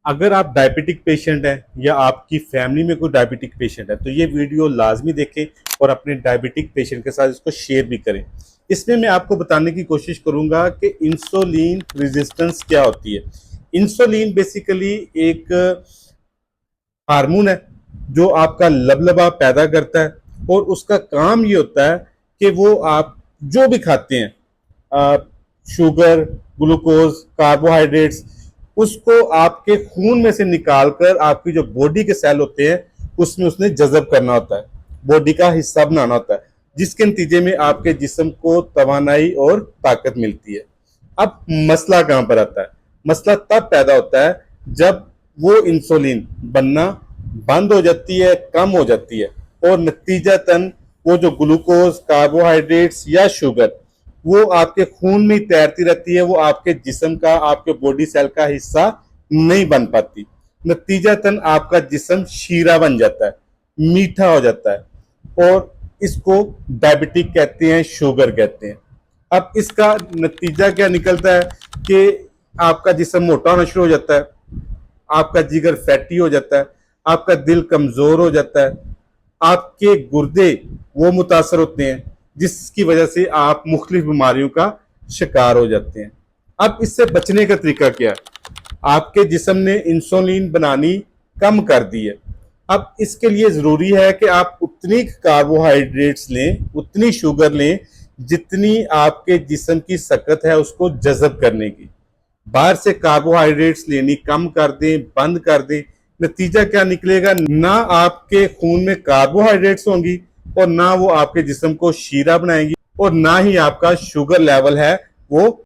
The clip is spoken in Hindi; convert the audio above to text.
अगर आप डायबिटिक पेशेंट हैं या आपकी फैमिली में कोई डायबिटिक पेशेंट है तो ये वीडियो लाजमी देखें और अपने डायबिटिक पेशेंट के साथ इसको शेयर भी करें। इसमें मैं आपको बताने की कोशिश करूंगा कि इंसुलिन रेजिस्टेंस क्या होती है। इंसुलिन बेसिकली एक हार्मोन है जो आपका लबलबा पैदा करता है और उसका काम ये होता है कि वो आप जो भी खाते हैं, शुगर, ग्लूकोज, कार्बोहाइड्रेट्स, उसको आपके खून में से निकालकर आपकी जो बॉडी के सेल होते हैं उसमें उसने जज़ब करना होता है, बॉडी का हिस्सा बनाना होता है, जिसके नतीजे में आपके जिस्म को तवानाई और ताकत मिलती है। अब मसला कहां पर आता है? मसला तब पैदा होता है जब वो इंसुलिन बनना बंद हो जाती है, कम हो जाती है, और नतीजतन वो जो ग्लूकोज, कार्बोहाइड्रेट्स या शुगर वो आपके खून में तैरती रहती है, वो आपके जिस्म का, आपके बॉडी सेल का हिस्सा नहीं बन पाती। नतीजतन आपका जिस्म शीरा बन जाता है, मीठा हो जाता है, और इसको डायबिटिक कहते हैं, शुगर कहते हैं। अब इसका नतीजा क्या निकलता है कि आपका जिस्म मोटा होना शुरू हो जाता है, आपका जिगर फैटी हो जाता है, आपका दिल कमजोर हो जाता है, आपके गुर्दे वो मुतासर होते हैं, जिसकी वजह से आप मुख्तलिफ बीमारियों का शिकार हो जाते हैं। अब इससे बचने का तरीका क्या है? आपके जिस्म ने इंसुलिन बनानी कम कर दी है। अब इसके लिए जरूरी है कि आप उतनी कार्बोहाइड्रेट्स लें, उतनी शुगर लें जितनी आपके जिस्म की सकत है उसको जज़ब करने की। बाहर से कार्बोहाइड्रेट्स लेनी कम कर दें, बंद कर दें, नतीजा क्या निकलेगा? ना आपके खून में कार्बोहाइड्रेट्स होंगी और ना वो आपके जिस्म को शीरा बनाएंगी, और ना ही आपका शुगर लेवल है वो